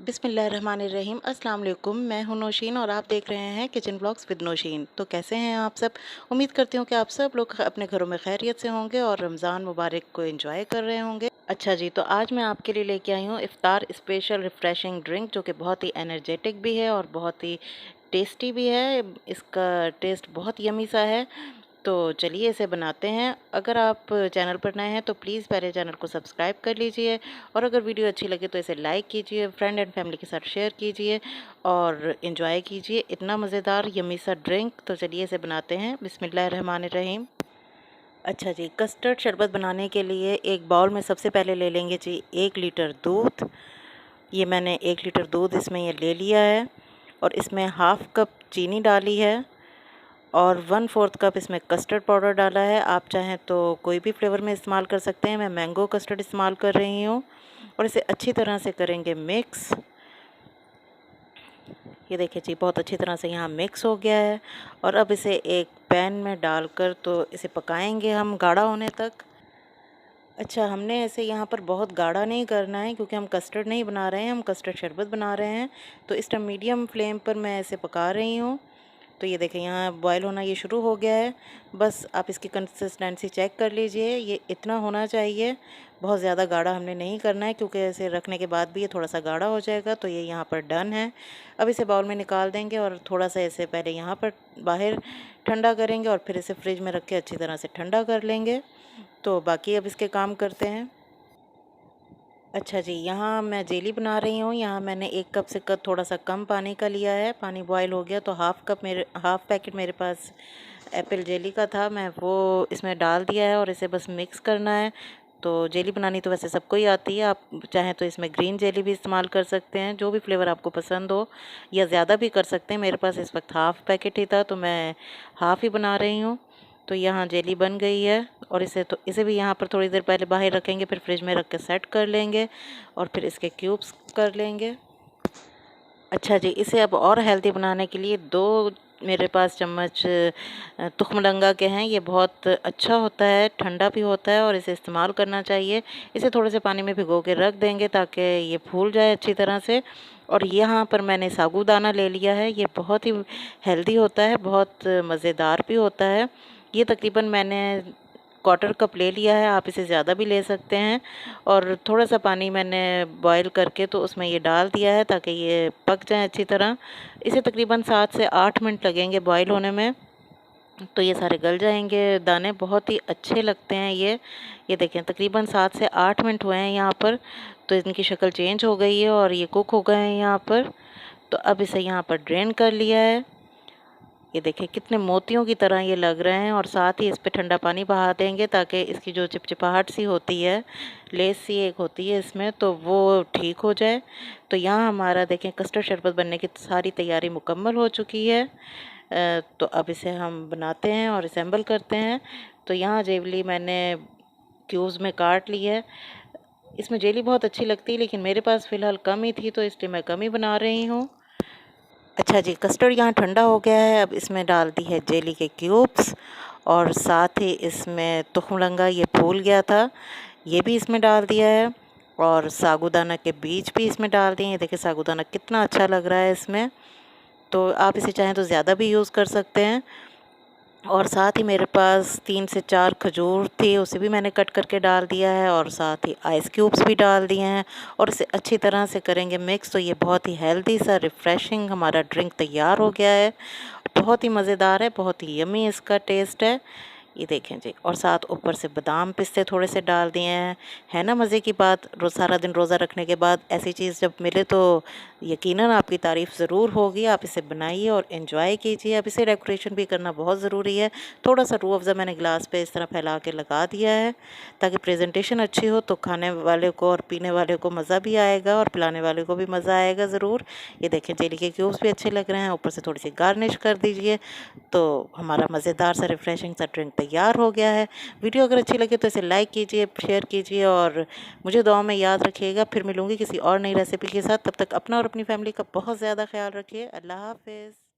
बिस्मिल्लाहिर्रहमानिर्रहीम अस्सलाम वालेकुम। मैं हूं नौशीन और आप देख रहे हैं किचन ब्लॉग्स विद नौशीन। तो कैसे हैं आप सब? उम्मीद करती हूं कि आप सब लोग अपने घरों में खैरियत से होंगे और रमज़ान मुबारक को एंजॉय कर रहे होंगे। अच्छा जी, तो आज मैं आपके लिए लेके आई हूं इफ्तार स्पेशल रिफ़्रेशिंग ड्रिंक, जो कि बहुत ही एनर्जेटिक भी है और बहुत ही टेस्टी भी है। इसका टेस्ट बहुत यमी सा है। तो चलिए इसे बनाते हैं। अगर आप चैनल पर नए हैं तो प्लीज़ पहले चैनल को सब्सक्राइब कर लीजिए, और अगर वीडियो अच्छी लगे तो इसे लाइक कीजिए, फ्रेंड एंड फैमिली के साथ शेयर कीजिए और इन्जॉय कीजिए इतना मज़ेदार यम्मी सा ड्रिंक। तो चलिए इसे बनाते हैं। बिस्मिल्लाहिर्रहमानिर्रहीम। अच्छा जी, कस्टर्ड शरबत बनाने के लिए एक बाउल में सबसे पहले ले लेंगे जी 1 लीटर दूध। ये मैंने 1 लीटर दूध इसमें ये ले लिया है और इसमें हाफ़ कप चीनी डाली है और 1/4 कप इसमें कस्टर्ड पाउडर डाला है। आप चाहें तो कोई भी फ्लेवर में इस्तेमाल कर सकते हैं। मैं मैंगो कस्टर्ड इस्तेमाल कर रही हूँ और इसे अच्छी तरह से करेंगे मिक्स। ये देखिए जी, बहुत अच्छी तरह से यहाँ मिक्स हो गया है और अब इसे एक पैन में डालकर तो इसे पकाएंगे हम गाढ़ा होने तक। अच्छा, हमने ऐसे यहाँ पर बहुत गाढ़ा नहीं करना है क्योंकि हम कस्टर्ड नहीं बना रहे हैं, हम कस्टर्ड शरबत बना रहे हैं। तो इस टाइम मीडियम फ्लेम पर मैं इसे पका रही हूँ। तो ये देखें, यहाँ बॉयल होना ये शुरू हो गया है। बस आप इसकी कंसिस्टेंसी चेक कर लीजिए, ये इतना होना चाहिए। बहुत ज़्यादा गाढ़ा हमने नहीं करना है क्योंकि इसे रखने के बाद भी ये थोड़ा सा गाढ़ा हो जाएगा। तो ये यहाँ पर डन है। अब इसे बाउल में निकाल देंगे और थोड़ा सा इसे पहले यहाँ पर बाहर ठंडा करेंगे और फिर इसे फ्रिज में रख के अच्छी तरह से ठंडा कर लेंगे। तो बाकी अब इसके काम करते हैं। अच्छा जी, यहाँ मैं जेली बना रही हूँ। यहाँ मैंने 1 कप से थोड़ा सा कम पानी का लिया है। पानी बॉयल हो गया तो हाफ़ पैकेट मेरे पास एप्पल जेली का था, मैं वो इसमें डाल दिया है और इसे बस मिक्स करना है। तो जेली बनानी तो वैसे सबको ही आती है। आप चाहें तो इसमें ग्रीन जेली भी इस्तेमाल कर सकते हैं, जो भी फ्लेवर आपको पसंद हो, या ज़्यादा भी कर सकते हैं। मेरे पास इस वक्त हाफ़ पैकेट ही था तो मैं हाफ़ ही बना रही हूँ। तो यहाँ जेली बन गई है और इसे भी यहाँ पर थोड़ी देर पहले बाहर रखेंगे, फिर फ्रिज में रख के सेट कर लेंगे और फिर इसके क्यूब्स कर लेंगे। अच्छा जी, इसे अब और हेल्दी बनाने के लिए 2 मेरे पास चम्मच तुख्मलंगा के हैं। ये बहुत अच्छा होता है, ठंडा भी होता है और इसे इस्तेमाल करना चाहिए। इसे थोड़े से पानी में भिगो के रख देंगे ताकि ये फूल जाए अच्छी तरह से। और यहाँ पर मैंने साबूदाना ले लिया है। ये बहुत ही हेल्दी होता है, बहुत मज़ेदार भी होता है। ये तकरीबन मैंने 1/4 कप ले लिया है, आप इसे ज़्यादा भी ले सकते हैं। और थोड़ा सा पानी मैंने बॉयल करके तो उसमें ये डाल दिया है ताकि ये पक जाए अच्छी तरह। इसे तकरीबन 7 से 8 मिनट लगेंगे बॉयल होने में, तो ये सारे गल जाएंगे दाने। बहुत ही अच्छे लगते हैं ये देखें, तकरीबन 7 से 8 मिनट हुए हैं यहाँ पर, तो इनकी शक्ल चेंज हो गई है और ये कुक हो गए हैं यहाँ पर। तो अब इसे यहाँ पर ड्रेन कर लिया है। ये देखिए कितने मोतियों की तरह ये लग रहे हैं और साथ ही इस पे ठंडा पानी बहा देंगे ताकि इसकी जो चिपचिपाहट सी होती है, लेस सी एक होती है इसमें, तो वो ठीक हो जाए। तो यहाँ हमारा देखें कस्टर्ड शरबत बनने की सारी तैयारी मुकम्मल हो चुकी है। तो अब इसे हम बनाते हैं और असेंबल करते हैं। तो यहाँ जेली मैंने क्यूब्स में काट ली है। इसमें जेली बहुत अच्छी लगती है लेकिन मेरे पास फ़िलहाल कम ही थी तो इसलिए मैं कम ही बना रही हूँ। अच्छा जी, कस्टर्ड यहाँ ठंडा हो गया है। अब इसमें डाल दी है जेली के क्यूब्स और साथ ही इसमें तुख्मलंगा ये फूल गया था, ये भी इसमें डाल दिया है और साबूदाना के बीज भी इसमें डाल दिए। ये देखिए साबूदाना कितना अच्छा लग रहा है इसमें। तो आप इसे चाहें तो ज़्यादा भी यूज़ कर सकते हैं। और साथ ही मेरे पास 3 से 4 खजूर थी, उसे भी मैंने कट करके डाल दिया है और साथ ही आइस क्यूब्स भी डाल दिए हैं और इसे अच्छी तरह से करेंगे मिक्स। तो ये बहुत ही हेल्दी सा रिफ़्रेशिंग हमारा ड्रिंक तैयार हो गया है। बहुत ही मज़ेदार है, बहुत ही यम्मी इसका टेस्ट है। ये देखें जी, और साथ ऊपर से बादाम पिस्ते थोड़े से डाल दिए हैं। है ना मज़े की बात? सारा दिन रोज़ा रखने के बाद ऐसी चीज़ जब मिले तो यकीनन आपकी तारीफ़ ज़रूर होगी। आप इसे बनाइए और एंजॉय कीजिए। अब इसे डेकोरेशन भी करना बहुत ज़रूरी है। थोड़ा सा रूह अफ़ज़ा मैंने गिलास पे इस तरह फैला के लगा दिया है ताकि प्रेजेंटेशन अच्छी हो, तो खाने वाले को और पीने वाले को मज़ा भी आएगा और पिलाने वाले को भी मज़ा आएगा ज़रूर। ये देखें जेली के क्यूब्स भी अच्छे लग रहे हैं, ऊपर से थोड़ी सी गार्निश कर दीजिए। तो हमारा मज़ेदार सा रिफ़्रेशिंग सा ड्रिंक तैयार हो गया है। वीडियो अगर अच्छी लगे तो इसे लाइक कीजिए, शेयर कीजिए और मुझे दुआ में याद रखिएगा। फिर मिलूँगी किसी और नई रेसिपी के साथ। तब तक अपना और अपनी फैमिली का बहुत ज़्यादा ख्याल रखिए। अल्लाह हाफ़िज़।